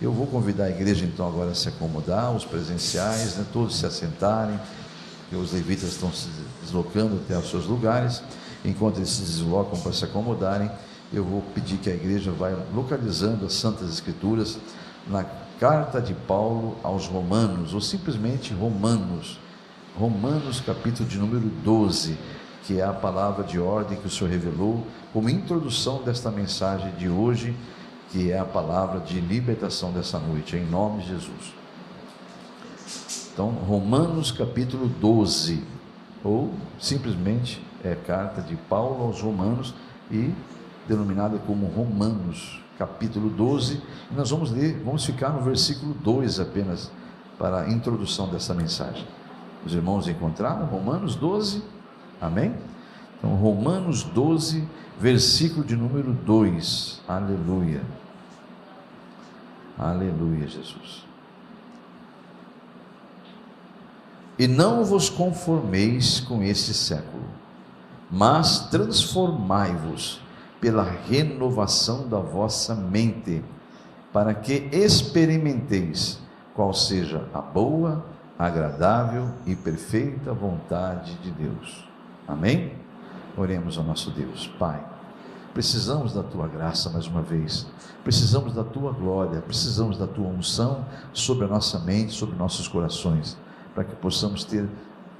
Eu vou convidar a igreja então agora a se acomodar, os presenciais, né, todos se assentarem, que os levitas estão se deslocando até os seus lugares. Enquanto eles se deslocam para se acomodarem, eu vou pedir que a igreja vá localizando as Santas Escrituras na carta de Paulo aos Romanos, ou simplesmente Romanos, capítulo de número 12, que é a palavra de ordem que o Senhor revelou como introdução desta mensagem de hoje, que é a palavra de libertação dessa noite, em nome de Jesus. Então, Romanos capítulo 12, ou simplesmente é carta de Paulo aos Romanos, e denominada como Romanos capítulo 12, e nós vamos ler, vamos ficar no versículo 2 apenas, para a introdução dessa mensagem. Os irmãos encontraram Romanos 12? Amém? Então, Romanos 12, versículo de número 2, aleluia, aleluia, Jesus. E não vos conformeis com este século, mas transformai-vos pela renovação da vossa mente, para que experimenteis qual seja a boa, agradável e perfeita vontade de Deus. Amém? Oremos ao nosso Deus. Pai, precisamos da Tua graça mais uma vez, precisamos da Tua glória, precisamos da Tua unção sobre a nossa mente, sobre nossos corações, para que possamos ter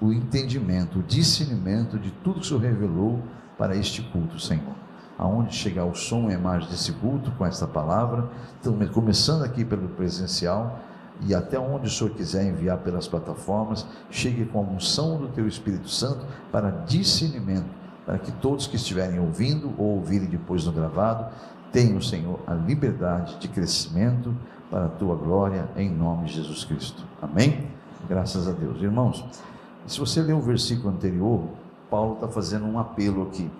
o entendimento, o discernimento de tudo que o Senhor revelou para este culto, Senhor. Aonde chegar o som e a imagem desse culto com esta palavra, então, começando aqui pelo presencial, e até onde o Senhor quiser enviar pelas plataformas, chegue com a unção do Teu Espírito Santo para discernimento, para que todos que estiverem ouvindo ou ouvirem depois no gravado, tenham, Senhor, a liberdade de crescimento para a Tua glória, em nome de Jesus Cristo. Amém? Graças a Deus. Irmãos, se você ler o versículo anterior, Paulo está fazendo um apelo aqui.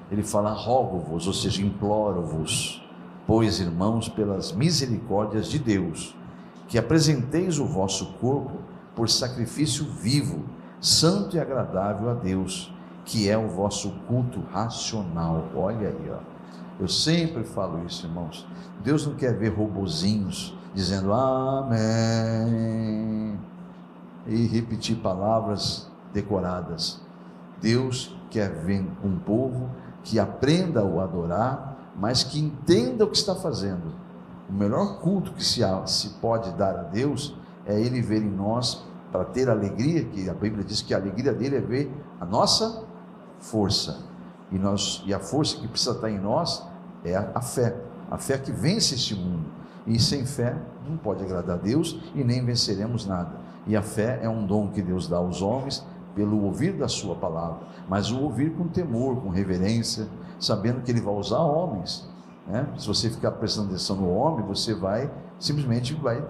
Ele fala: rogo-vos, ou seja, imploro-vos, pois, irmãos, pelas misericórdias de Deus, que apresenteis o vosso corpo por sacrifício vivo, santo e agradável a Deus, que é o vosso culto racional. Olha aí, ó. Eu sempre falo isso, irmãos. Deus não quer ver robozinhos dizendo amém e repetir palavras decoradas. Deus quer ver um povo que aprenda a o adorar, mas que entenda o que está fazendo. O melhor culto que se pode dar a Deus é Ele ver em nós, para ter alegria, que a Bíblia diz que a alegria dele é ver a nossa força, e a força que precisa estar em nós é a fé que vence este mundo, e sem fé não pode agradar a Deus, e nem venceremos nada. E a fé é um dom que Deus dá aos homens, pelo ouvir da sua palavra, mas o ouvir com temor, com reverência, sabendo que Ele vai usar homens, né? Se você ficar prestando atenção no homem, você vai simplesmente vai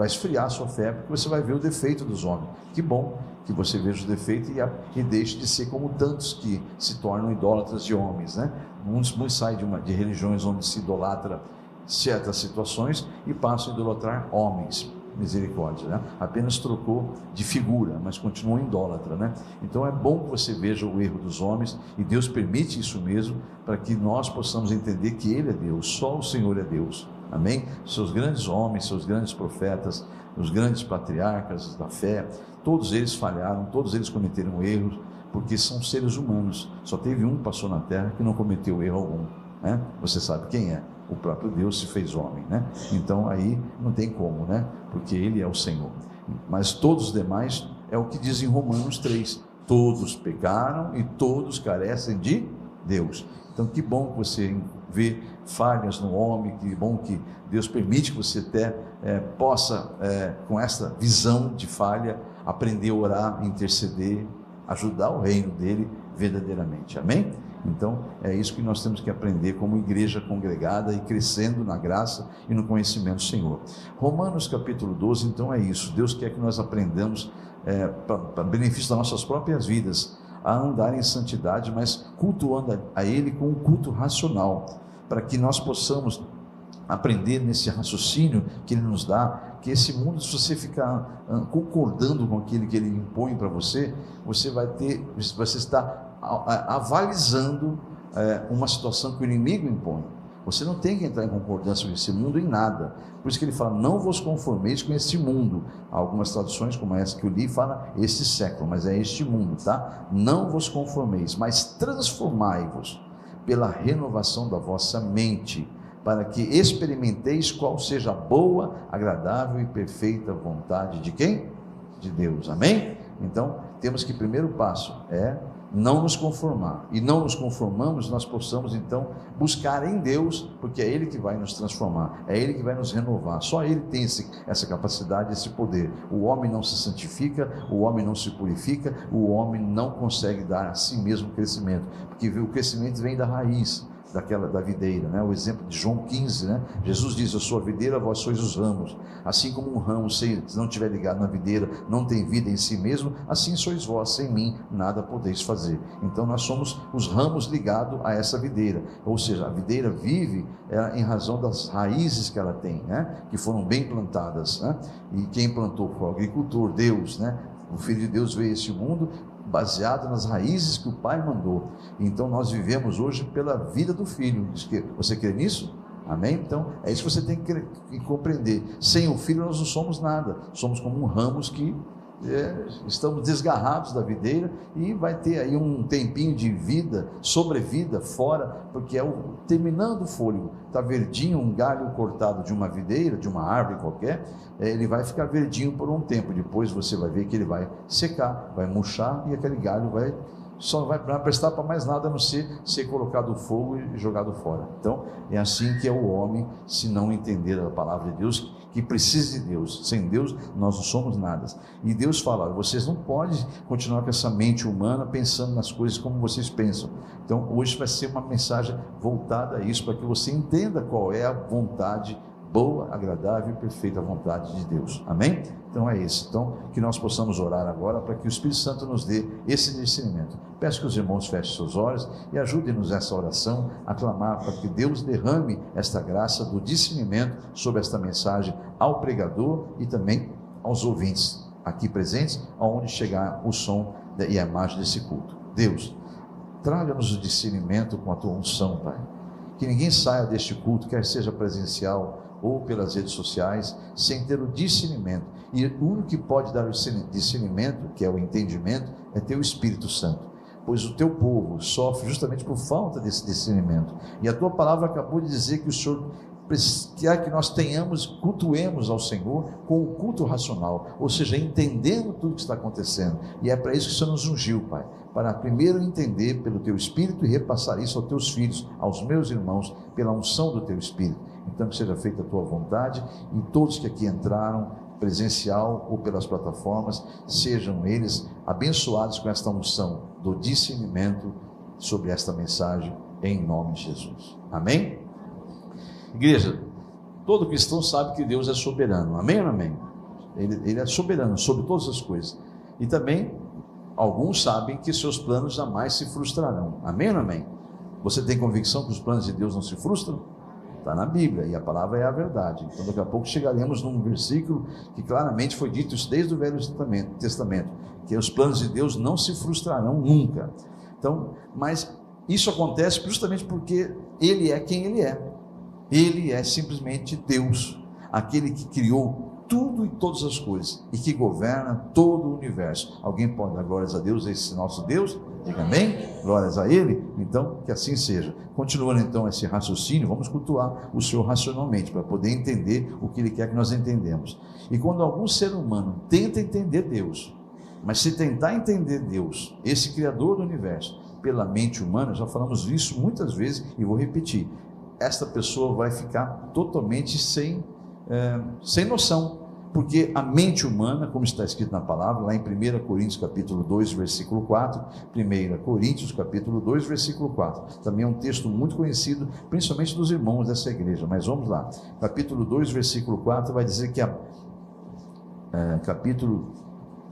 esfriar a sua fé, porque você vai ver o defeito dos homens. Que bom que você veja o defeito e deixe de ser como tantos que se tornam idólatras de homens, né? Muitos saem de religiões onde se idolatra certas situações e passam a idolatrar homens. Misericórdia, né? Apenas trocou de figura, mas continua idólatra, né? Então é bom que você veja o erro dos homens, e Deus permite isso mesmo, para que nós possamos entender que Ele é Deus, só o Senhor é Deus. Amém? Seus grandes homens, seus grandes profetas, os grandes patriarcas da fé, todos eles falharam, todos eles cometeram erros, porque são seres humanos. Só teve um que passou na terra que não cometeu erro algum, né? Você sabe quem é? O próprio Deus se fez homem, né? Então aí não tem como, né? Porque Ele é o Senhor. Mas todos os demais, é o que diz em Romanos 3, todos pecaram e todos carecem de Deus. Então que bom que você vê falhas no homem, que bom que Deus permite que você até possa, com essa visão de falha, aprender a orar, interceder, ajudar o reino dele verdadeiramente. Amém? Então é isso que nós temos que aprender como igreja congregada e crescendo na graça e no conhecimento do Senhor. Romanos capítulo 12, então é isso. Deus quer que nós aprendamos, para benefício das nossas próprias vidas, a andar em santidade, mas cultuando a Ele com um culto racional, para que nós possamos aprender nesse raciocínio que Ele nos dá, que esse mundo, se você ficar concordando com aquilo que Ele impõe para você, você está avalizando uma situação que o inimigo impõe. Você não tem que entrar em concordância com esse mundo em nada. Por isso que ele fala, não vos conformeis com este mundo. Algumas traduções, como essa que eu li, fala este século, mas é este mundo, tá? Não vos conformeis, mas transformai-vos pela renovação da vossa mente, para que experimenteis qual seja a boa, agradável e perfeita vontade de quem? De Deus, amém? Então, temos que o primeiro passo é não nos conformar, e não nos conformamos, nós possamos então buscar em Deus, porque é Ele que vai nos transformar, é Ele que vai nos renovar, só Ele tem essa capacidade, esse poder. O homem não se santifica, o homem não se purifica, o homem não consegue dar a si mesmo crescimento, porque o crescimento vem da raiz, da videira, né? O exemplo de João 15, né? Jesus diz, eu sou a videira, vós sois os ramos. Assim como um ramo, se não estiver ligado na videira, não tem vida em si mesmo, assim sois vós, sem mim nada podeis fazer. Então nós somos os ramos ligados a essa videira, ou seja, a videira vive em razão das raízes que ela tem, né? Que foram bem plantadas, né? E quem plantou foi o agricultor, Deus, né? O Filho de Deus veio a este mundo baseado nas raízes que o Pai mandou. Então nós vivemos hoje pela vida do Filho. Você crê nisso? Amém? Então é isso que você tem que compreender. Sem o Filho nós não somos nada. Somos como ramos que estamos desgarrados da videira, e vai ter aí um tempinho de vida, sobrevida fora, porque terminando o fôlego, está verdinho, um galho cortado de uma videira, de uma árvore qualquer, ele vai ficar verdinho por um tempo, depois você vai ver que ele vai secar, vai murchar, e aquele galho só vai prestar para mais nada a não ser colocado no fogo e jogado fora. Então é assim que é o homem, se não entender a palavra de Deus, que precisa de Deus. Sem Deus nós não somos nada. E Deus fala, vocês não podem continuar com essa mente humana pensando nas coisas como vocês pensam. Então hoje vai ser uma mensagem voltada a isso, para que você entenda qual é a vontade boa, agradável e perfeita vontade de Deus, amém? Então é isso. Então que nós possamos orar agora para que o Espírito Santo nos dê esse discernimento. Peço que os irmãos fechem seus olhos e ajudem-nos nessa oração a clamar para que Deus derrame esta graça do discernimento sobre esta mensagem ao pregador e também aos ouvintes aqui presentes, aonde chegar o som e a imagem desse culto. Deus, traga-nos o discernimento com a tua unção, Pai, que ninguém saia deste culto, quer seja presencial ou pelas redes sociais, sem ter o discernimento. E o único que pode dar o discernimento, que é o entendimento, é teu Espírito Santo, pois o teu povo sofre justamente por falta desse discernimento. E a tua palavra acabou de dizer que o Senhor quer que nós cultuemos ao Senhor com o culto racional, ou seja, entendendo tudo que está acontecendo. E é para isso que o Senhor nos ungiu, Pai, para primeiro entender pelo teu Espírito e repassar isso aos teus filhos, aos meus irmãos, pela unção do teu Espírito. Então que seja feita a tua vontade, e todos que aqui entraram, presencial ou pelas plataformas, sejam eles abençoados com esta unção do discernimento sobre esta mensagem, em nome de Jesus, amém? Igreja, todo cristão sabe que Deus é soberano, amém ou não amém? Ele é soberano sobre todas as coisas, e também alguns sabem que seus planos jamais se frustrarão, amém ou não amém? Você tem convicção que os planos de Deus não se frustram? Está na Bíblia, e a palavra é a verdade. Então daqui a pouco chegaremos num versículo que claramente foi dito isso desde o Velho Testamento, que os planos de Deus não se frustrarão nunca. Então, mas isso acontece justamente porque Ele é quem Ele é. Ele é simplesmente Deus, aquele que criou tudo e todas as coisas, e que governa todo o universo. Alguém pode dar glórias a Deus, a esse nosso Deus? Diga amém, glórias a Ele. Então que assim seja. Continuando então esse raciocínio, vamos cultuar o Senhor racionalmente, para poder entender o que Ele quer que nós entendemos. E quando algum ser humano tenta entender Deus, mas se tentar entender Deus, esse Criador do universo, pela mente humana, já falamos isso muitas vezes e vou repetir, esta pessoa vai ficar totalmente sem noção, porque a mente humana, como está escrito na palavra, lá em 1 Coríntios capítulo 2, versículo 4, 1 Coríntios capítulo 2, versículo 4, também é um texto muito conhecido, principalmente dos irmãos dessa igreja, mas vamos lá, capítulo 2, versículo 4, vai dizer que capítulo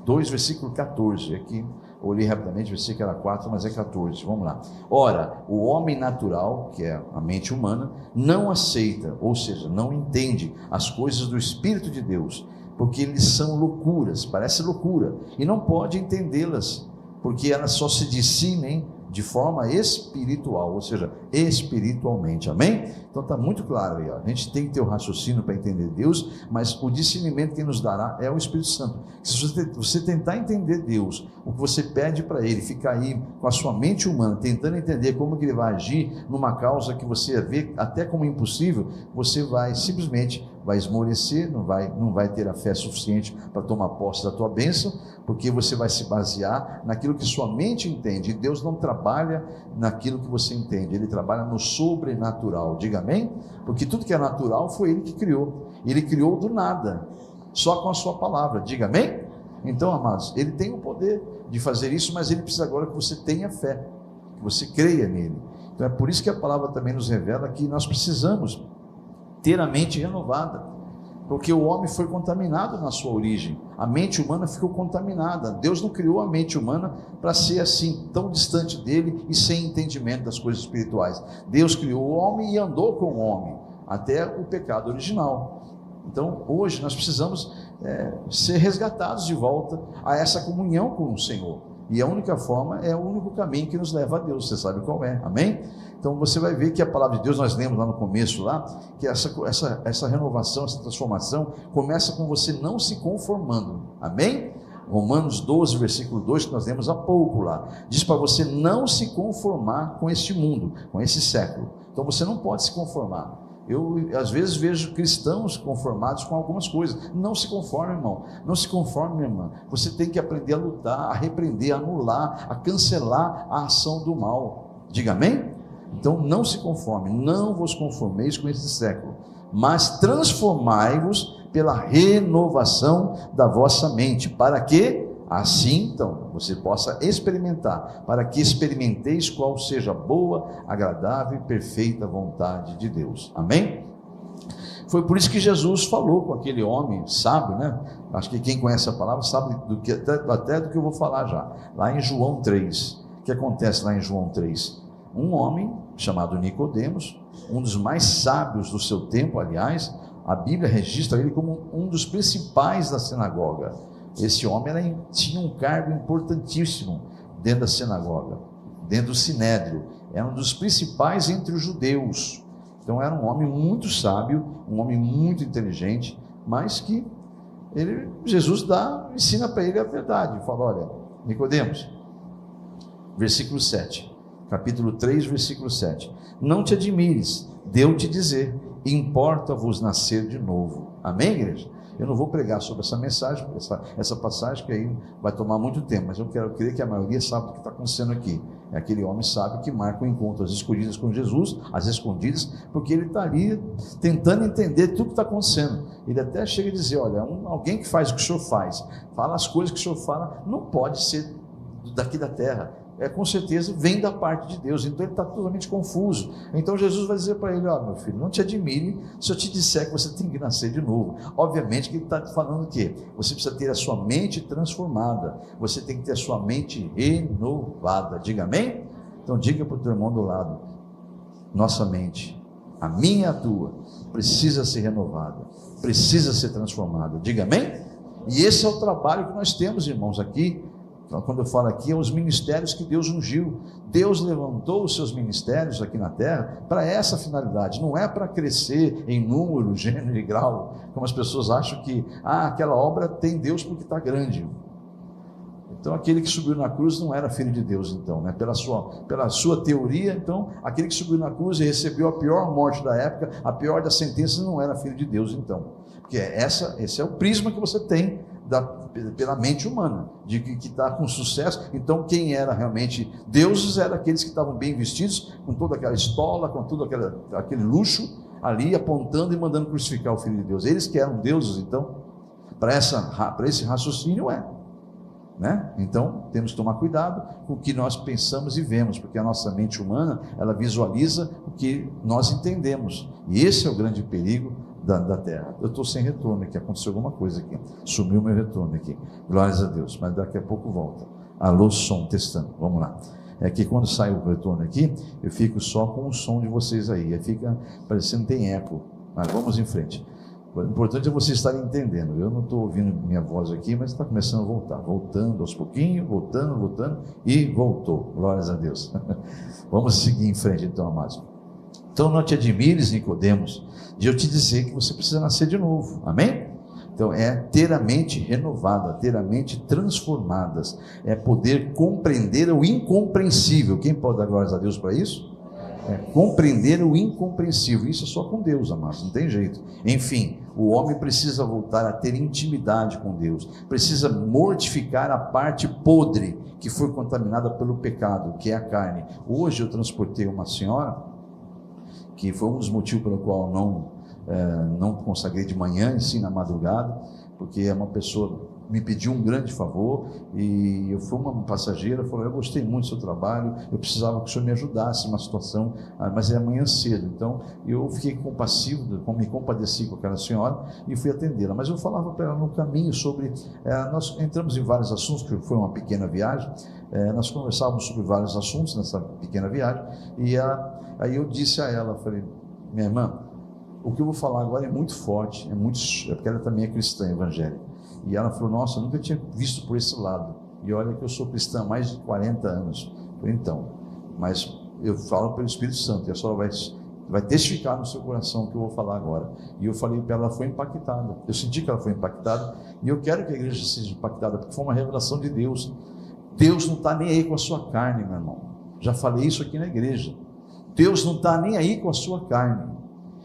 2, versículo 14, aqui, olhei rapidamente, pensei que era 4, mas é 14, vamos lá. Ora, o homem natural, que é a mente humana, não aceita, ou seja, não entende as coisas do Espírito de Deus, porque eles são loucuras, parece loucura, e não pode entendê-las, porque elas só se discernem de forma espiritual, ou seja, espiritualmente, amém? Então está muito claro aí, ó. A gente tem que ter o raciocínio para entender Deus, mas o discernimento que nos dará é o Espírito Santo. Se você tentar entender Deus, o que você pede para Ele, ficar aí com a sua mente humana, tentando entender como que Ele vai agir numa causa que você vê até como impossível, você vai simplesmente esmorecer, não vai ter a fé suficiente para tomar posse da tua bênção, porque você vai se basear naquilo que sua mente entende, e Deus não trabalha naquilo que você entende, Ele trabalha no sobrenatural, diga amém? Porque tudo que é natural foi Ele que criou, Ele criou do nada, só com a sua palavra, diga amém? Então, amados, Ele tem o poder de fazer isso, mas Ele precisa agora que você tenha fé, que você creia nele. Então é por isso que a palavra também nos revela que nós precisamos ter a mente renovada, porque o homem foi contaminado na sua origem, a mente humana ficou contaminada. Deus não criou a mente humana para ser assim, tão distante dele e sem entendimento das coisas espirituais. Deus criou o homem e andou com o homem até o pecado original. Então hoje nós precisamos ser resgatados de volta a essa comunhão com o Senhor, e a única forma é o único caminho que nos leva a Deus, você sabe qual é, amém? Então você vai ver que a palavra de Deus, nós lemos lá no começo lá, que essa renovação, essa transformação começa com você não se conformando, amém? Romanos 12, versículo 2, que nós lemos há pouco lá, diz para você não se conformar com este mundo, com esse século. Então você não pode se conformar. Eu às vezes vejo cristãos conformados com algumas coisas. Não se conforme, irmão, não se conforme, minha irmã. Você tem que aprender a lutar, a repreender, a anular, a cancelar a ação do mal, diga amém? Então não se conforme, não vos conformeis com esse século, mas transformai-vos pela renovação da vossa mente, para que assim então você possa experimentar, para que experimenteis qual seja a boa, agradável e perfeita vontade de Deus, amém? Foi por isso que Jesus falou com aquele homem sábio, né? Acho que quem conhece a palavra sabe até do que eu vou falar já, lá em João 3, o que acontece lá em João 3? Um homem chamado Nicodemos, um dos mais sábios do seu tempo, aliás, a Bíblia registra ele como um dos principais da sinagoga. Esse homem tinha um cargo importantíssimo dentro da sinagoga, dentro do sinédrio, era um dos principais entre os judeus. Então era um homem muito sábio, um homem muito inteligente, mas que Jesus ensina para ele a verdade. Fala: olha, Nicodemos, versículo 7, capítulo 3, versículo 7, não te admires de eu te dizer, importa-vos nascer de novo. Amém, igreja? Eu não vou pregar sobre essa mensagem, essa passagem, que aí vai tomar muito tempo, mas eu creio que a maioria sabe o que está acontecendo aqui. É aquele homem sábio que marca o encontro, as escondidas com Jesus, as escondidas, porque ele está ali tentando entender tudo que está acontecendo. Ele até chega a dizer: olha, alguém que faz o que o senhor faz, fala as coisas que o senhor fala, não pode ser daqui da terra. Com certeza vem da parte de Deus. Então ele está totalmente confuso. Então Jesus vai dizer para ele: ó, meu filho, não te admire se eu te disser que você tem que nascer de novo. Obviamente que ele está falando o quê? Você precisa ter a sua mente transformada, você tem que ter a sua mente renovada, diga amém? Então diga para o teu irmão do lado: nossa mente, a minha e a tua, precisa ser renovada, precisa ser transformada, diga amém? E esse é o trabalho que nós temos, irmãos, aqui. Então, quando eu falo aqui, é os ministérios que Deus ungiu. Deus levantou os seus ministérios aqui na terra para essa finalidade, não é para crescer em número, gênero e grau, como as pessoas acham que aquela obra tem Deus porque está grande. Então aquele que subiu na cruz não era filho de Deus, então, né? Pela sua teoria, então aquele que subiu na cruz e recebeu a pior morte da época, a pior das sentenças, não era filho de Deus, então, porque esse é o prisma que você tem pela mente humana, de que está com sucesso. Então quem era realmente deuses eram aqueles que estavam bem vestidos, com toda aquela estola, com todo aquele luxo ali, apontando e mandando crucificar o Filho de Deus. Eles que eram deuses, então, para esse raciocínio né? Então temos que tomar cuidado com o que nós pensamos e vemos, porque a nossa mente humana, ela visualiza o que nós entendemos, e esse é o grande perigo da terra. Eu estou sem retorno aqui, aconteceu alguma coisa aqui, sumiu meu retorno aqui, glórias a Deus, mas daqui a pouco volta. Alô, som, testando, vamos lá. É que quando sai o retorno aqui, eu fico só com o som de vocês aí fica parecendo que tem eco, mas vamos em frente. O importante é você estar entendendo. Eu não estou ouvindo minha voz aqui, mas está começando a voltar, voltando aos pouquinhos, voltando, e voltou. Glórias a Deus. Vamos seguir em frente então, amados. Então não te admires, Nicodemos, de eu te dizer que você precisa nascer de novo. Amém? Então é ter a mente renovada, ter a mente transformada, é poder compreender o incompreensível. Quem pode dar glórias a Deus para isso? É compreender o incompreensível. Isso é só com Deus, amados, não tem jeito. Enfim, o homem precisa voltar a ter intimidade com Deus, precisa mortificar a parte podre que foi contaminada pelo pecado, que é a carne. Hoje eu transportei uma senhora, que foi um dos motivos pelo qual não consagrei de manhã, e sim na madrugada, porque é uma pessoa me pediu um grande favor, e eu fui uma passageira, falou: eu gostei muito do seu trabalho, eu precisava que o senhor me ajudasse numa situação, mas é amanhã cedo. Então eu fiquei compassivo, me compadeci com aquela senhora e fui atendê-la, mas eu falava para ela no caminho sobre, nós entramos em vários assuntos, que foi uma pequena viagem, nós conversávamos sobre vários assuntos nessa pequena viagem, e aí eu disse a ela, falei: minha irmã, o que eu vou falar agora é muito forte, porque ela também é cristã evangélica. E ela falou: nossa, eu nunca tinha visto por esse lado, e olha que eu sou cristã há mais de 40 anos. Eu falei: então, mas eu falo pelo Espírito Santo, e a senhora vai testificar no seu coração o que eu vou falar agora. E eu falei para ela, ela foi impactada, eu senti que ela foi impactada, e eu quero que a igreja seja impactada, porque foi uma revelação de Deus. Deus não está nem aí com a sua carne, meu irmão. Já falei isso aqui na igreja. Deus não está nem aí com a sua carne.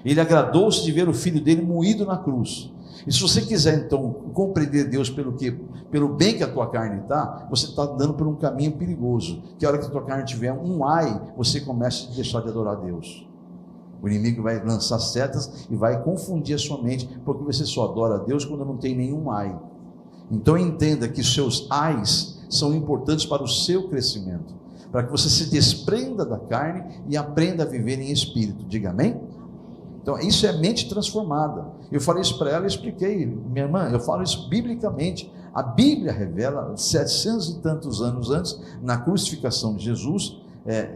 Ele agradou-se de ver o filho dele moído na cruz. E se você quiser então compreender Deus pelo bem que a tua carne está, você está andando por um caminho perigoso, que a hora que a tua carne tiver um ai, você começa a deixar de adorar Deus. O inimigo vai lançar setas e vai confundir a sua mente, porque você só adora a Deus quando não tem nenhum ai. Então entenda que seus ais são importantes para o seu crescimento, para que você se desprenda da carne e aprenda a viver em espírito. Diga amém? Então isso é mente transformada. Eu falei isso para ela e expliquei: minha irmã, eu falo isso biblicamente. A Bíblia revela 700 e tantos anos antes, na crucificação de Jesus,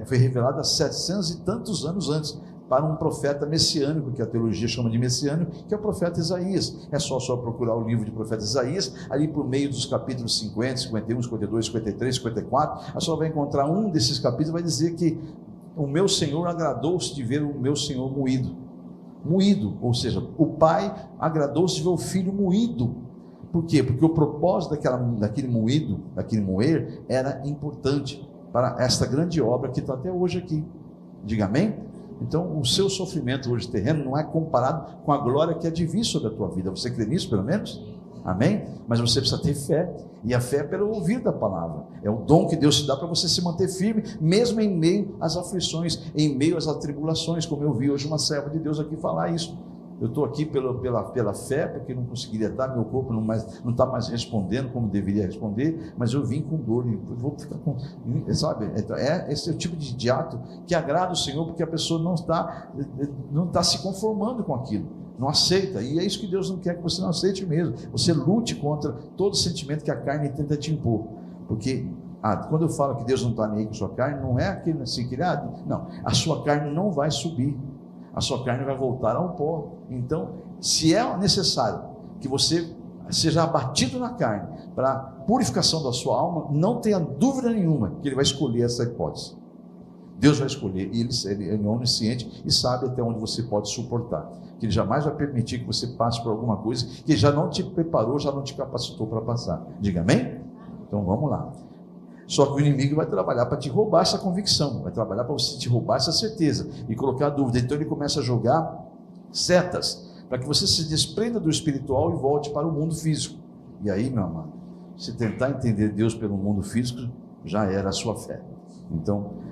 foi revelada 700 e tantos anos antes, para um profeta messiânico, que a teologia chama de messiânico, que é o profeta Isaías. É só procurar o livro de profeta Isaías, ali por meio dos capítulos 50, 51, 52, 53, 54, a senhora vai encontrar um desses capítulos, vai dizer que o meu Senhor agradou-se de ver o meu Senhor moído, ou seja, o pai agradou-se de ver o filho moído. Por quê? Porque o propósito daquele moer era importante para esta grande obra que está até hoje aqui. Diga amém? Então o seu sofrimento hoje terreno não é comparado com a glória que há de vir sobre a tua vida. Você crê nisso pelo menos? Amém? Mas você precisa ter fé, e a fé é pelo ouvir da palavra, é o dom que Deus te dá para você se manter firme, mesmo em meio às aflições, em meio às atribulações, como eu vi hoje uma serva de Deus aqui falar isso. Eu estou aqui pela fé, porque não conseguiria estar, meu corpo não está mais respondendo como deveria responder, mas eu vim com dor, e vou ficar com, sabe? Então, esse é o tipo de ato que agrada o Senhor, porque a pessoa não está se conformando com aquilo, não aceita, e é isso que Deus não quer que você não aceite mesmo. Você lute contra todo sentimento que a carne tenta te impor, porque quando eu falo que Deus não está nem aí com a sua carne, não é aquele assim que não, a sua carne não vai subir, a sua carne vai voltar ao pó. Então, se é necessário que você seja abatido na carne para a purificação da sua alma, não tenha dúvida nenhuma que Ele vai escolher essa hipótese. Deus vai escolher, e Ele é onisciente e sabe até onde você pode suportar, que Ele jamais vai permitir que você passe por alguma coisa que já não te preparou, já não te capacitou para passar. Diga amém? Então vamos lá. Só que o inimigo vai trabalhar para te roubar essa convicção, vai trabalhar para você te roubar essa certeza e colocar dúvida. Então ele começa a jogar setas para que você se desprenda do espiritual e volte para o mundo físico. E aí, meu amado, se tentar entender Deus pelo mundo físico, já era a sua fé. Então,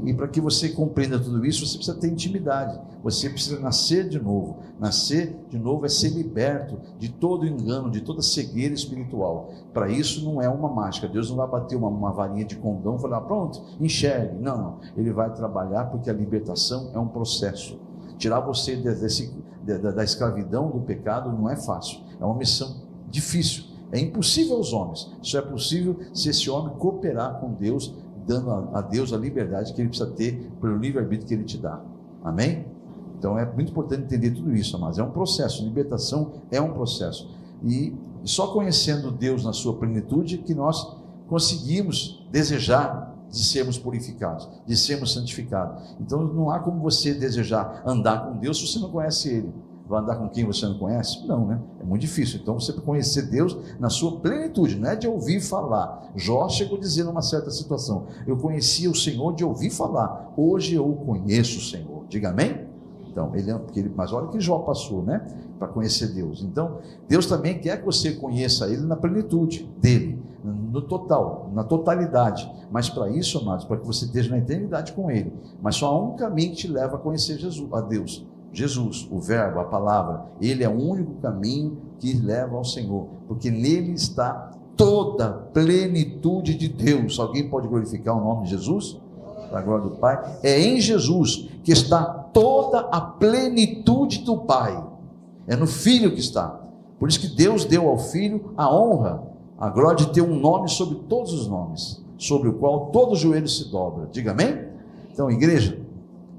e para que você compreenda tudo isso, você precisa ter intimidade, você precisa nascer de novo. Nascer de novo é ser liberto de todo engano, de toda cegueira espiritual. Para isso não é uma mágica. Deus não vai bater uma varinha de condão e falar: pronto, enxergue. Não, Ele vai trabalhar, porque a libertação é um processo. Tirar você da escravidão do pecado não é fácil, é uma missão difícil, é impossível aos homens. Só é possível se esse homem cooperar com Deus, dando a Deus a liberdade que ele precisa ter pelo livre-arbítrio que Ele te dá. Amém? Então é muito importante entender tudo isso, amados. É um processo, libertação é um processo. E só conhecendo Deus na sua plenitude que nós conseguimos desejar de sermos purificados, de sermos santificados. Então não há como você desejar andar com Deus se você não conhece Ele. Vai andar com quem você não conhece? Não, né? É muito difícil. Então você conhecer Deus na sua plenitude, não é de ouvir falar. Jó chegou a dizer numa certa situação: eu conhecia o Senhor de ouvir falar, hoje eu o conheço, o Senhor. Diga amém? Então, mas olha o que Jó passou, né? Para conhecer Deus. Então, Deus também quer que você conheça Ele na plenitude dele, no total, na totalidade. Mas para isso, amados, para que você esteja na eternidade com Ele. Mas só há um caminho que te leva a conhecer a Deus. Jesus, o Verbo, a Palavra. Ele é o único caminho que leva ao Senhor, porque nele está toda a plenitude de Deus. Alguém pode glorificar o nome de Jesus? Para a glória do Pai. É em Jesus que está toda a plenitude do Pai. É no Filho que está. Por isso que Deus deu ao Filho a honra, a glória de ter um nome sobre todos os nomes, sobre o qual todo joelho se dobra. Diga amém? Então, igreja,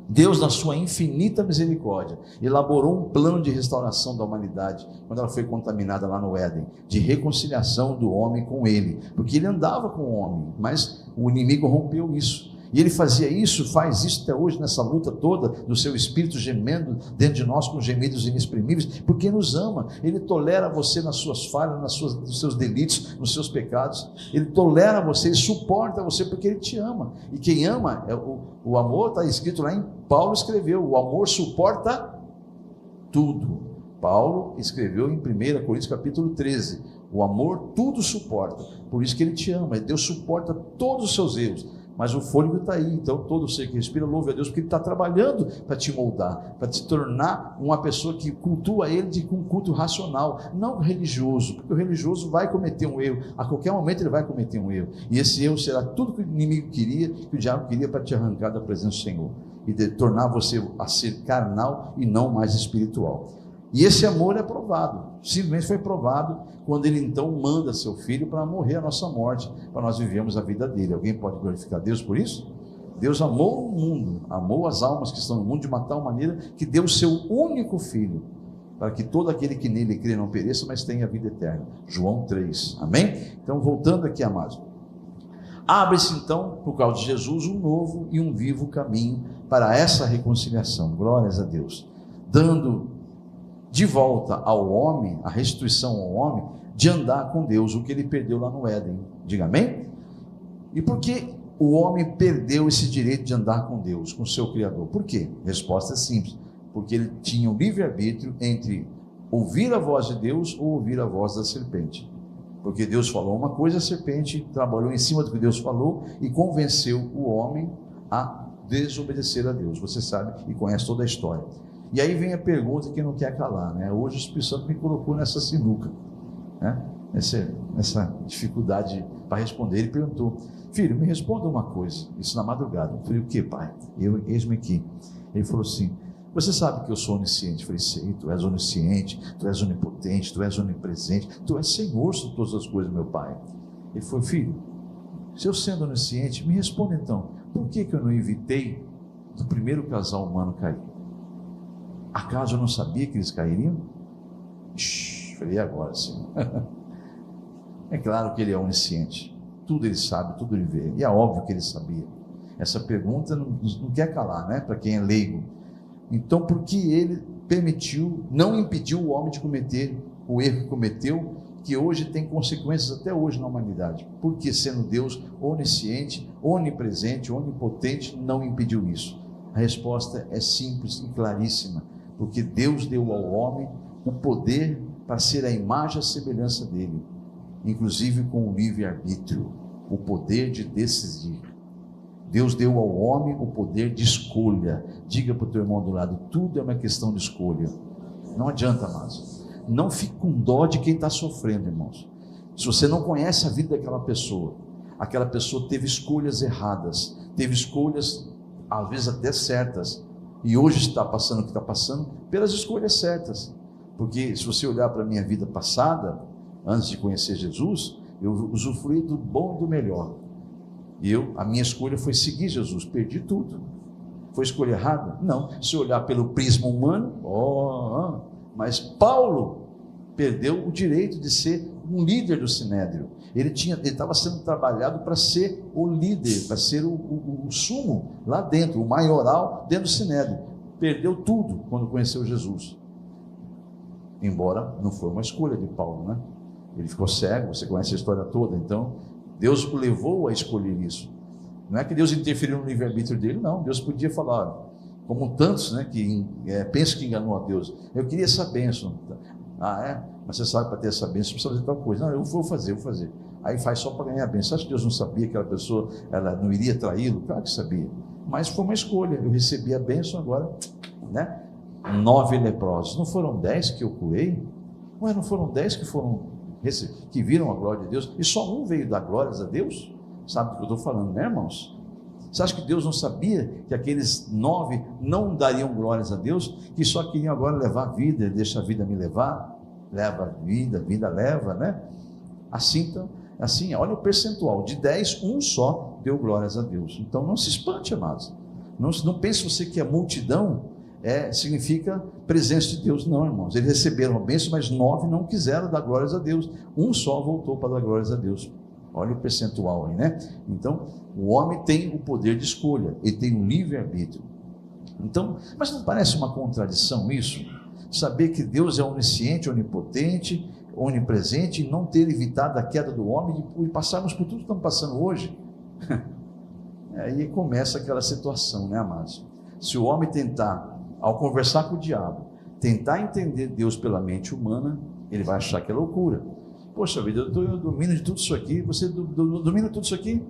Deus, na sua infinita misericórdia, elaborou um plano de restauração da humanidade, quando ela foi contaminada lá no Éden, de reconciliação do homem com Ele, porque Ele andava com o homem, mas o inimigo rompeu isso. E Ele fazia isso, faz isso até hoje, nessa luta toda, do seu Espírito gemendo dentro de nós com gemidos inexprimíveis, porque nos ama. Ele tolera você nas suas falhas, nos seus delitos, nos seus pecados. Ele tolera você, Ele suporta você, porque Ele te ama. E quem ama, o amor está escrito lá em Paulo escreveu, o amor suporta tudo. Paulo escreveu em 1 Coríntios capítulo 13, o amor tudo suporta, por isso que Ele te ama. Deus suporta todos os seus erros, mas o fôlego está aí. Então todo ser que respira louve a Deus, porque Ele está trabalhando para te moldar, para te tornar uma pessoa que cultua Ele com um culto racional, não religioso, porque o religioso vai cometer um erro, a qualquer momento ele vai cometer um erro, e esse erro será tudo que o inimigo queria, que o diabo queria, para te arrancar da presença do Senhor, e de tornar você a ser carnal e não mais espiritual. E esse amor é provado, simplesmente foi provado quando Ele então manda seu Filho para morrer a nossa morte, para nós vivermos a vida dele. Alguém pode glorificar Deus por isso? Deus amou o mundo, amou as almas que estão no mundo de uma tal maneira que deu o seu único Filho, para que todo aquele que nele crê não pereça, mas tenha vida eterna. João 3, amém? Então voltando aqui, amados, abre-se então, por causa de Jesus, um novo e um vivo caminho para essa reconciliação, glórias a Deus, dando de volta ao homem, a restituição ao homem, de andar com Deus, o que ele perdeu lá no Éden. Diga amém? E por que o homem perdeu esse direito de andar com Deus, com o seu Criador? Por quê? Resposta é simples, porque ele tinha o livre-arbítrio entre ouvir a voz de Deus ou ouvir a voz da serpente. Porque Deus falou uma coisa, a serpente trabalhou em cima do que Deus falou e convenceu o homem a desobedecer a Deus. Você sabe e conhece toda a história. E aí vem a pergunta que não quer calar, né? Hoje o Espírito Santo me colocou nessa sinuca, né? Essa dificuldade para responder. Ele perguntou: filho, me responda uma coisa, isso na madrugada. Eu falei: o que, pai? Eis-me aqui. Ele falou assim: você sabe que eu sou onisciente? Eu falei: sei, tu és onisciente, tu és onipotente, tu és onipresente, tu és Senhor sobre todas as coisas, meu pai. Ele falou: filho, se eu sendo onisciente, me responda então, por que eu não evitei do primeiro casal humano cair? Acaso eu não sabia que eles cairiam? Falei: agora sim. É claro que Ele é onisciente, tudo Ele sabe, tudo Ele vê, e é óbvio que Ele sabia. Essa pergunta não quer calar, né? Para quem é leigo. Então, por que Ele não impediu o homem de cometer o erro que cometeu, que hoje tem consequências até hoje na humanidade? Porque, sendo Deus onisciente, onipresente, onipotente, não impediu isso? A resposta é simples e claríssima: porque Deus deu ao homem o poder para ser a imagem e a semelhança dele, inclusive com o livre-arbítrio, o poder de decidir. Deus deu ao homem o poder de escolha. Diga para o teu irmão do lado: tudo é uma questão de escolha. Não adianta mais. Não fique com dó de quem está sofrendo, irmãos. Se você não conhece a vida daquela pessoa teve escolhas erradas, teve escolhas às vezes até certas, e hoje está passando o que está passando pelas escolhas certas. Porque se você olhar para a minha vida passada, antes de conhecer Jesus, eu usufruí do bom e do melhor, e a minha escolha foi seguir Jesus, perdi tudo. Foi escolha errada? Não. Se olhar pelo prisma humano, mas Paulo perdeu o direito de ser um líder do Sinédrio. Ele estava sendo trabalhado para ser o líder, para ser o sumo lá dentro, o maioral dentro do Sinédrio. Perdeu tudo quando conheceu Jesus. Embora não foi uma escolha de Paulo, né? Ele ficou cego, você conhece a história toda. Então Deus o levou a escolher isso. Não é que Deus interferiu no livre-arbítrio dele, não. Deus podia falar, como tantos, né, que pensam que enganou a Deus. Eu queria essa bênção. Mas você sabe, para ter essa bênção, você precisa fazer tal coisa. Não, eu vou fazer. Aí faz só para ganhar a bênção. Você acha que Deus não sabia que aquela pessoa ela não iria traí-lo? Claro que sabia. Mas foi uma escolha. Eu recebi a bênção agora, né? 9 leprosos. Não foram 10 que eu curei? Não foram 10 que viram a glória de Deus? E só um veio dar glórias a Deus? Sabe do que eu estou falando, né, irmãos? Você acha que Deus não sabia que aqueles 9 não dariam glórias a Deus, que só queriam agora levar a vida, deixa a vida me levar? Leva a vida leva, né? Assim, olha o percentual, de 10, um só deu glórias a Deus. Então não se espante, amados. Não pense você que a multidão significa presença de Deus. Não, irmãos, eles receberam a bênção, mas 9 não quiseram dar glórias a Deus. Um só voltou para dar glórias a Deus. Olha o percentual aí, né? Então, o homem tem o poder de escolha, ele tem um livre-arbítrio. Então, mas não parece uma contradição isso? Saber que Deus é onisciente, onipotente, onipresente, e não ter evitado a queda do homem e passarmos por tudo que estamos passando hoje? Aí começa aquela situação, né, amados? Se o homem tentar, ao conversar com o diabo, tentar entender Deus pela mente humana, ele vai achar que é loucura. Poxa vida, eu domino de tudo isso aqui, você domina tudo isso aqui?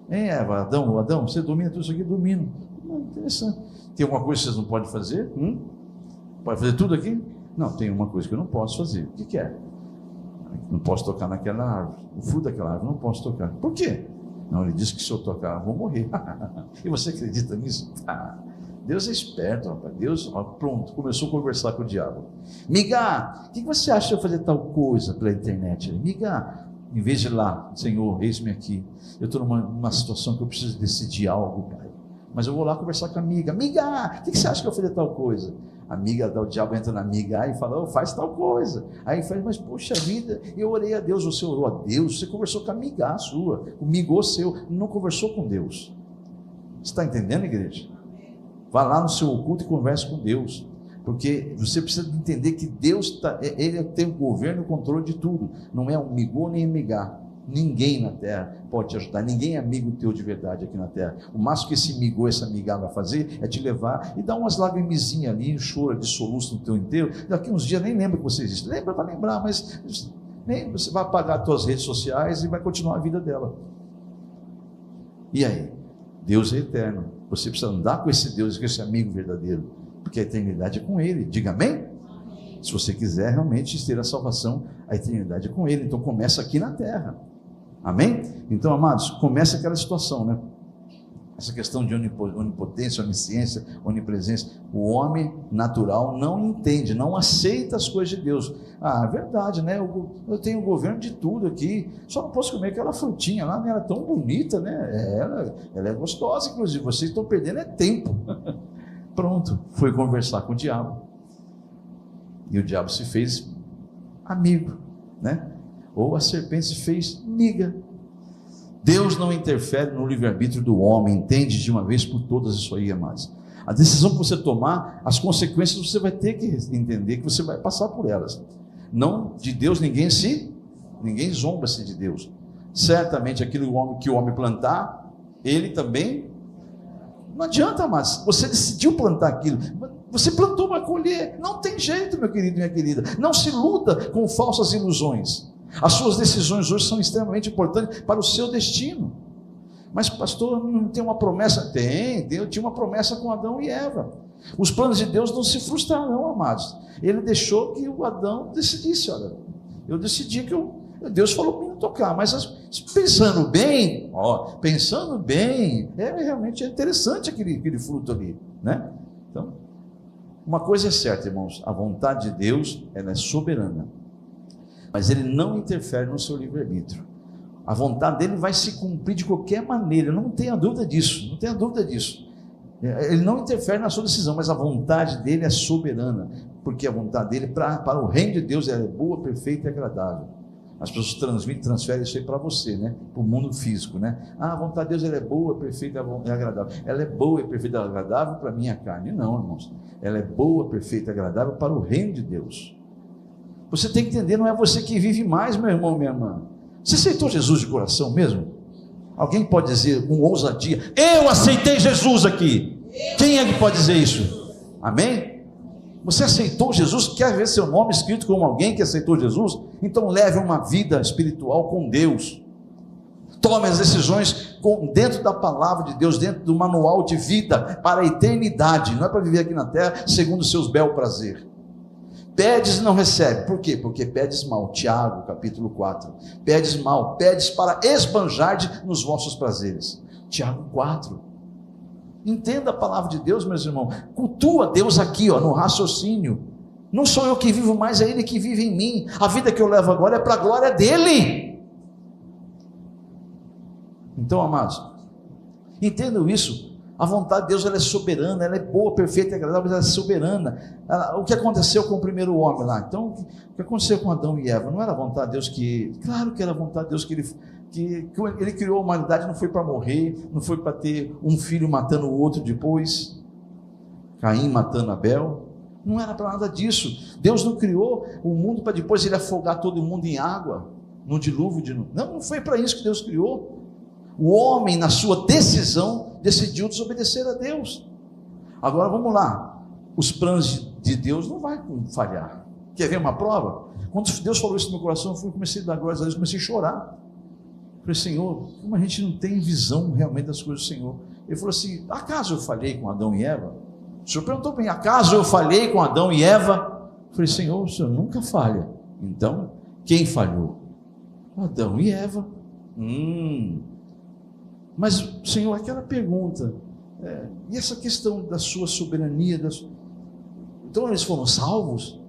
Eva, Adão, você domina tudo isso aqui? Domino. Interessante. Tem alguma coisa que vocês não podem fazer? Pode fazer tudo aqui? Não, tem uma coisa que eu não posso fazer. O que é? Não posso tocar naquela árvore. O fruto daquela árvore não posso tocar. Por quê? Não, ele disse que se eu tocar, eu vou morrer. E você acredita nisso? Deus é esperto, rapaz. Deus, pronto, começou a conversar com o diabo. Miga, o que você acha de eu fazer tal coisa pela internet? Miga, em vez de ir lá, Senhor, eis-me aqui. Eu estou numa situação que eu preciso decidir algo, Pai. Mas eu vou lá conversar com a amiga. Amiga, o que você acha que eu vou fazer tal coisa? A amiga, o diabo entra na amiga e fala, faz tal coisa. Aí fala, mas poxa vida, eu orei a Deus, você orou a Deus, você conversou com a amiga sua, o migô seu, não conversou com Deus. Você está entendendo, igreja? Vá lá no seu oculto e converse com Deus, porque você precisa entender que Deus Ele tem o governo e o controle de tudo. Não é um migô nem amigar. Ninguém na terra pode te ajudar, ninguém é amigo teu de verdade aqui na terra. O máximo que esse migô, essa amiga vai fazer é te levar e dar umas lagrimizinhas ali, chora de soluço no teu enterro. Daqui uns dias nem lembra que você existe. Lembra para lembrar, mas nem você vai apagar as tuas redes sociais e vai continuar a vida dela. E aí? Deus é eterno. Você precisa andar com esse Deus, com esse amigo verdadeiro, porque a eternidade é com Ele. Diga amém? Se você quiser realmente ter a salvação, a eternidade é com Ele. Então começa aqui na terra. Amém? Então, amados, começa aquela situação, né? Essa questão de onipotência, onisciência, onipresença. O homem natural não entende, não aceita as coisas de Deus. É verdade, né? Eu tenho o governo de tudo aqui, só não posso comer aquela frutinha lá, né? Ela é tão bonita, né? Ela é gostosa, inclusive. Vocês estão perdendo tempo. Pronto, foi conversar com o diabo. E o diabo se fez amigo, né? Ou a serpente se fez amiga. Deus não interfere no livre-arbítrio do homem, entende de uma vez por todas isso aí, amados. A decisão que você tomar, as consequências você vai ter que entender, que você vai passar por elas. Não, de Deus ninguém zomba-se de Deus. Certamente aquilo que o homem plantar, ele também, não adianta mais, você decidiu plantar aquilo, você plantou, vai colher, não tem jeito, meu querido e minha querida, não se iluda com falsas ilusões. As suas decisões hoje são extremamente importantes para o seu destino. Mas pastor, não tem uma promessa? Tem, Deus tinha uma promessa com Adão e Eva. Os planos de Deus não se frustrarão, amados. Ele deixou que o Adão decidisse, olha, eu decidi que Deus falou para mim não tocar, mas pensando bem, realmente é interessante aquele fruto ali, né? Então, uma coisa é certa, irmãos, a vontade de Deus, ela é soberana, mas Ele não interfere no seu livre-arbítrio. A vontade dele vai se cumprir de qualquer maneira, não tenha dúvida disso, Ele não interfere na sua decisão, mas a vontade dele é soberana, porque a vontade dele para o reino de Deus é boa, perfeita e agradável. As pessoas transferem isso aí para você, né? Para o mundo físico, né? A vontade de Deus ela é boa, perfeita e agradável. Ela é boa e perfeita e agradável para a minha carne. Não, irmãos. Ela é boa, perfeita e agradável para o reino de Deus. Você tem que entender, não é você que vive mais, meu irmão, minha irmã. Você aceitou Jesus de coração mesmo? Alguém pode dizer com ousadia: eu aceitei Jesus aqui. Quem é que pode dizer isso? Amém? Você aceitou Jesus? Quer ver seu nome escrito como alguém que aceitou Jesus? Então leve uma vida espiritual com Deus. Tome as decisões dentro da palavra de Deus, dentro do manual de vida para a eternidade. Não é para viver aqui na terra segundo os seus bel prazer. Pedes e não recebe. Por quê? Porque pedes mal. Tiago, capítulo 4. Pedes mal, pedes para esbanjar nos vossos prazeres. Tiago 4. Entenda a palavra de Deus, meus irmãos. Cultua Deus aqui, no raciocínio. Não sou eu que vivo mais, é Ele que vive em mim. A vida que eu levo agora é para a glória dEle. Então, amados, entendam isso. A vontade de Deus ela é soberana, ela é boa, perfeita e agradável, mas ela é soberana. O que aconteceu com o primeiro homem lá? Então, o que aconteceu com Adão e Eva? Não era a vontade de Deus que... Claro que era a vontade de Deus que ele criou a humanidade, não foi para morrer, não foi para ter um filho matando o outro depois, Caim matando Abel, não era para nada disso. Deus não criou o mundo para depois ele afogar todo mundo em água, no dilúvio de Noé. Não foi para isso que Deus criou. O homem, na sua decisão, decidiu desobedecer a Deus. Agora vamos lá, os planos de Deus não vai falhar. Quer ver uma prova? Quando Deus falou isso no meu coração, eu comecei a dar glórias a Deus, comecei a chorar. Falei: Senhor, como a gente não tem visão realmente das coisas do Senhor? Ele falou assim: acaso eu falhei com Adão e Eva? O Senhor perguntou para mim: acaso eu falhei com Adão e Eva? Eu falei: Senhor, o Senhor nunca falha. Então, quem falhou? Adão e Eva. Mas, Senhor, aquela pergunta, e essa questão da sua soberania, então eles foram salvos?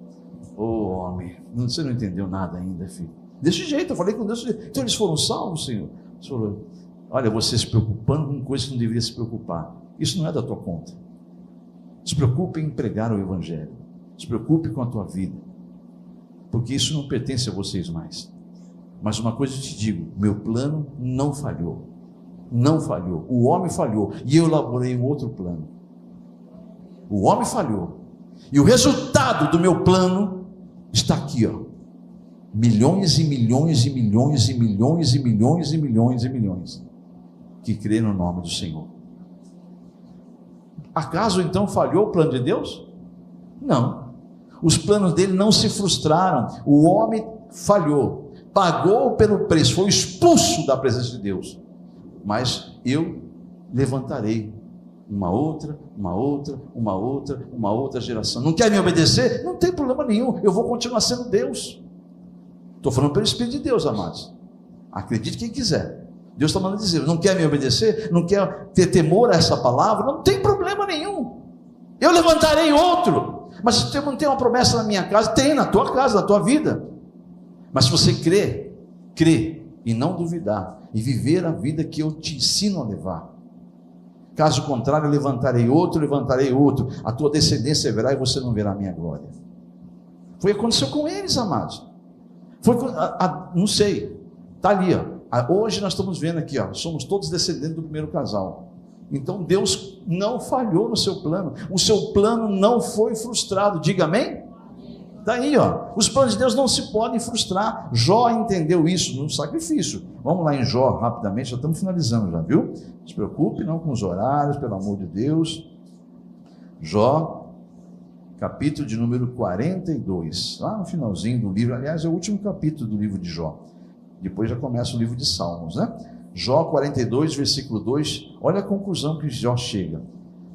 Homem, você não entendeu nada ainda, filho. Desse jeito, eu falei com Deus. Então eles foram salvos, Senhor? O Senhor falou: olha, você se preocupando com coisas que não deveria se preocupar, isso não é da tua conta. Se preocupe em pregar o Evangelho, se preocupe com a tua vida, porque isso não pertence a vocês mais. Mas uma coisa eu te digo: meu plano não falhou. Não falhou, o homem falhou, e eu elaborei um outro plano. O homem falhou, e o resultado do meu plano está aqui, milhões e milhões e milhões e milhões e milhões e milhões e milhões que crê no nome do Senhor. Acaso então falhou o plano de Deus? Não, os planos dele não se frustraram. O homem falhou, pagou pelo preço, foi expulso da presença de Deus. Mas eu levantarei uma outra geração. Não quer me obedecer? Não tem problema nenhum, eu vou continuar sendo Deus. Estou falando pelo Espírito de Deus, amados. Acredite quem quiser. Deus está mandando dizer: não quer me obedecer? Não quer ter temor a essa palavra? Não tem problema nenhum. Eu levantarei outro. Mas se não tem uma promessa na minha casa, tem na tua casa, na tua vida. Mas se você crer e não duvidar, e viver a vida que eu te ensino a levar. Caso contrário, levantarei outro, a tua descendência verá e você não verá a minha glória. Foi o que aconteceu com eles, amados. Não sei, está ali, hoje nós estamos vendo aqui, somos todos descendentes do primeiro casal. Então Deus não falhou no seu plano, o seu plano não foi frustrado. Diga amém? Daí, os planos de Deus não se podem frustrar. Jó entendeu isso no sacrifício. Vamos lá em Jó, rapidamente, já estamos finalizando já, viu? Não se preocupe não com os horários, pelo amor de Deus. Jó, capítulo de número 42, lá no finalzinho do livro, aliás, é o último capítulo do livro de Jó. Depois já começa o livro de Salmos, né? Jó 42, versículo 2, olha a conclusão que Jó chega.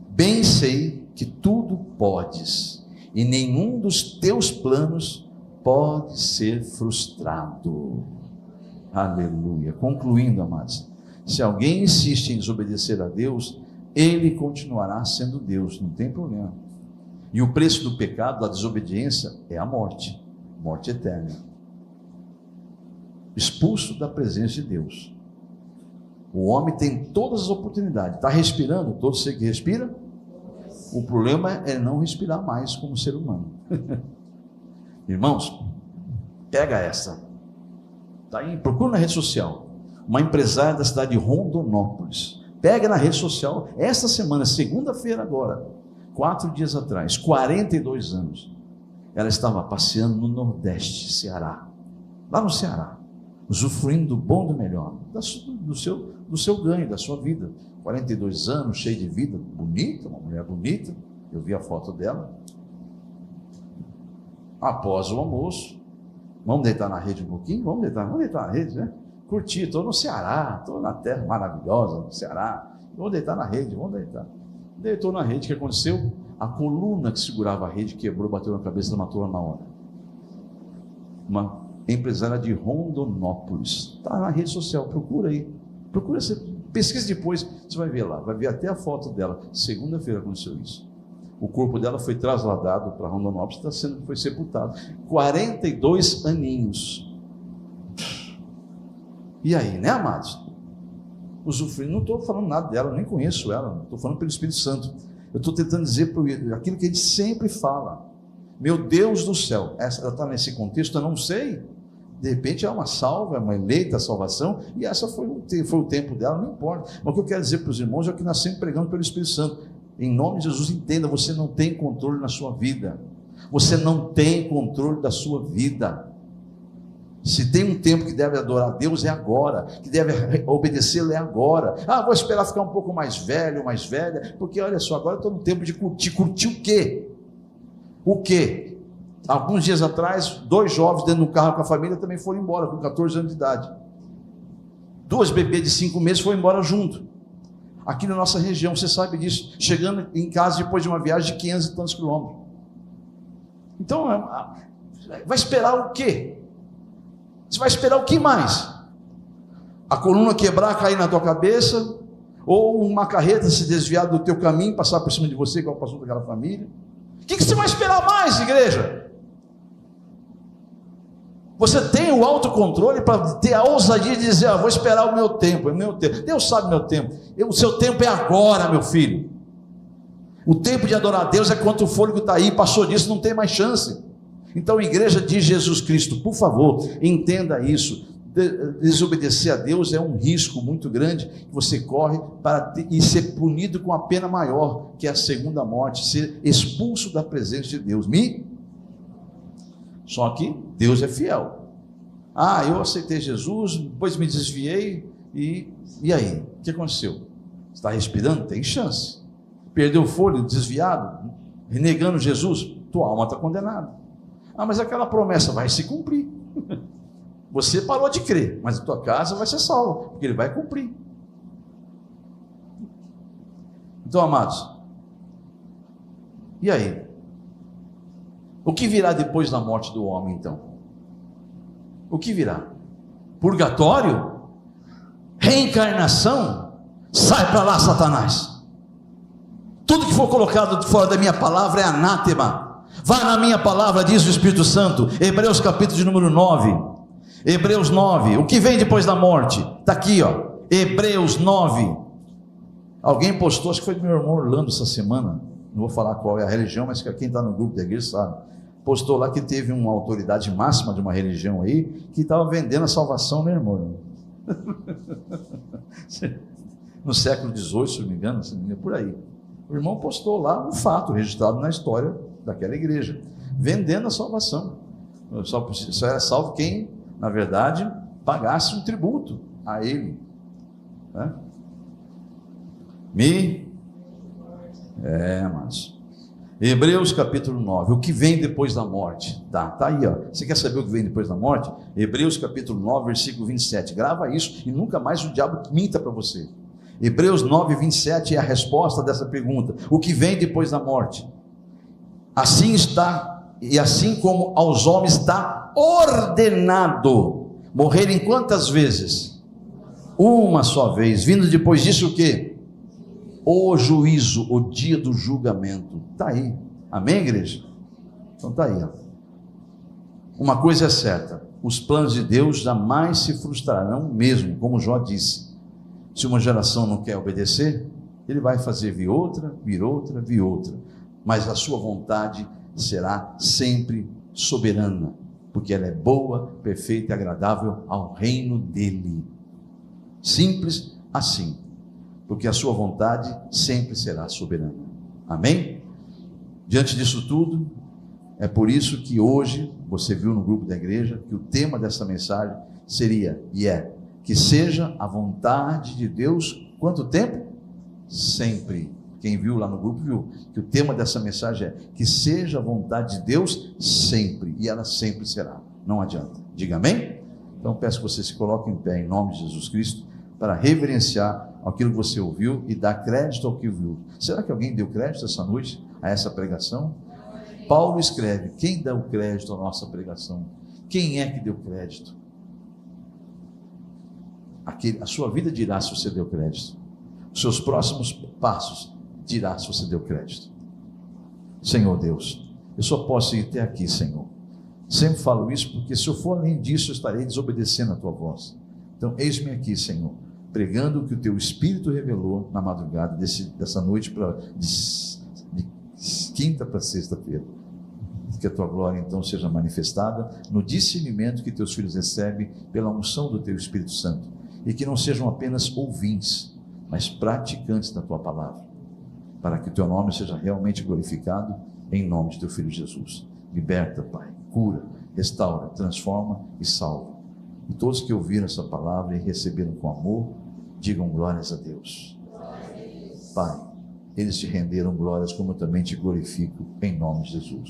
Bem sei que tudo podes, e nenhum dos teus planos pode ser frustrado. Aleluia. Concluindo, amados, se alguém insiste em desobedecer a Deus, ele continuará sendo Deus, não tem problema. E o preço do pecado, da desobediência, é a morte eterna, expulso da presença de Deus. O homem tem todas as oportunidades, está respirando, todo ser que respira, O problema é não respirar mais como ser humano. Irmãos, pega essa. Tá aí, procura na rede social. Uma empresária da cidade de Rondonópolis. Pega na rede social, esta semana, segunda-feira agora, 4 dias atrás, 42 anos. Ela estava passeando no Nordeste, Ceará. Lá no Ceará. Usufruindo do bom e do melhor. Do seu ganho, da sua vida. 42 anos, cheia de vida, bonita, uma mulher bonita. Eu vi a foto dela. Após o almoço, vamos deitar na rede um pouquinho? Vamos deitar na rede, né? Curtir, estou no Ceará, estou na terra maravilhosa, no Ceará. Vou deitar na rede, vamos deitar. Deitou na rede, o que aconteceu? A coluna que segurava a rede quebrou, bateu na cabeça e matou ela na hora. Uma empresária de Rondonópolis. Está na rede social, procura aí. Procura, pesquisa depois, você vai ver lá, vai ver até a foto dela. Segunda-feira aconteceu isso. O corpo dela foi trasladado para Rondonópolis, foi sepultado. 42 aninhos. E aí, né, amados? Usufruindo, não estou falando nada dela, nem conheço ela, estou falando pelo Espírito Santo. Eu estou tentando dizer aquilo que a gente sempre fala. Meu Deus do céu, ela está nesse contexto, eu não sei. De repente é uma salva, é uma eleita salvação, e essa foi o tempo dela, não importa. Mas o que eu quero dizer para os irmãos é que nós sempre pregamos pelo Espírito Santo. Em nome de Jesus, entenda, você não tem controle na sua vida. Você não tem controle da sua vida. Se tem um tempo que deve adorar a Deus, é agora. Que deve obedecê-lo, é agora. Vou esperar ficar um pouco mais velho, mais velha, porque olha só, agora eu estou no tempo de curtir. Curtir o quê? O quê? Alguns dias atrás, 2 jovens dentro de um carro com a família também foram embora, com 14 anos de idade. 2 bebês de 5 meses foram embora junto. Aqui na nossa região, você sabe disso, chegando em casa depois de uma viagem de 500 e tantos quilômetros. Então, vai esperar o quê? Você vai esperar o que mais? A coluna quebrar, cair na tua cabeça? Ou uma carreta se desviar do teu caminho, passar por cima de você, igual passou daquela família? O que você vai esperar mais, igreja? Você tem o autocontrole para ter a ousadia de dizer, vou esperar o meu tempo, é o meu tempo. Deus sabe o meu tempo. O seu tempo é agora, meu filho. O tempo de adorar a Deus é quando o fôlego está aí, passou disso, não tem mais chance. Então, igreja de Jesus Cristo, por favor, entenda isso. Desobedecer a Deus é um risco muito grande que você corre e ser punido com a pena maior, que é a segunda morte, ser expulso da presença de Deus. Só que Deus é fiel. Eu aceitei Jesus, depois me desviei, e aí? O que aconteceu? Está respirando? Tem chance. Perdeu o fôlego, desviado, renegando Jesus? Tua alma está condenada. Mas aquela promessa vai se cumprir. Você parou de crer, mas a tua casa vai ser salva, porque ele vai cumprir. Então, amados, e aí? O que virá depois da morte do homem, então? O que virá? Purgatório? Reencarnação? Sai para lá, Satanás! Tudo que for colocado fora da minha palavra é anátema. Vá na minha palavra, diz o Espírito Santo. Hebreus capítulo de número 9. Hebreus 9. O que vem depois da morte? Está aqui, ó. Hebreus 9. Alguém postou, acho que foi do meu irmão Orlando essa semana. Não vou falar qual é a religião, mas quem está no grupo da igreja sabe. Postou lá que teve uma autoridade máxima de uma religião aí, que estava vendendo a salvação, né, irmão? No século XVIII, se não me engano, por aí. O irmão postou lá um fato registrado na história daquela igreja, vendendo a salvação. Só era salvo quem, na verdade, pagasse um tributo a ele, né? Mas Hebreus capítulo 9, o que vem depois da morte? Tá aí, ó. Você quer saber o que vem depois da morte? Hebreus capítulo 9, versículo 27, grava isso e nunca mais o diabo minta para você. Hebreus 9, 27 é a resposta dessa pergunta: o que vem depois da morte? Assim está, e assim como aos homens está ordenado morrerem quantas vezes? Uma só vez. Vindo depois disso o quê? O juízo, o dia do julgamento. Está aí, amém, igreja? Então está aí, ó. Uma coisa é certa: os planos de Deus jamais se frustrarão mesmo, como Jó disse. Se uma geração não quer obedecer, Ele vai fazer vir outra, vir outra, vir outra, mas a sua vontade será sempre soberana, porque ela é boa, perfeita e agradável ao reino dele. Simples assim, porque a sua vontade sempre será soberana. Amém? Diante disso tudo, é por isso que hoje, você viu no grupo da igreja, que o tema dessa mensagem seria, que seja a vontade de Deus, quanto tempo? Sempre. Quem viu lá no grupo viu que o tema dessa mensagem é que seja a vontade de Deus sempre, e ela sempre será, não adianta. Diga amém? Então peço que você se coloque em pé em nome de Jesus Cristo, para reverenciar aquilo que você ouviu e dar crédito ao que ouviu. Será que alguém deu crédito essa noite a essa pregação? Paulo escreve, quem dá o crédito à nossa pregação? Quem é que deu crédito? A sua vida dirá se você deu crédito. Os seus próximos passos dirá se você deu crédito. Senhor Deus, eu só posso ir até aqui, Senhor. Sempre falo isso porque se eu for além disso, eu estarei desobedecendo a tua voz. Então eis-me aqui, Senhor, pregando o que o teu Espírito revelou na madrugada dessa noite, de quinta para sexta-feira. Que a tua glória então seja manifestada no discernimento que teus filhos recebem pela unção do teu Espírito Santo, e que não sejam apenas ouvintes, mas praticantes da tua palavra, para que o teu nome seja realmente glorificado, em nome de teu Filho Jesus. Liberta, Pai, cura, restaura, transforma e salva. E todos que ouviram essa palavra e receberam com amor, digam glórias a Deus. Pai, eles te renderam glórias, como eu também te glorifico, em nome de Jesus.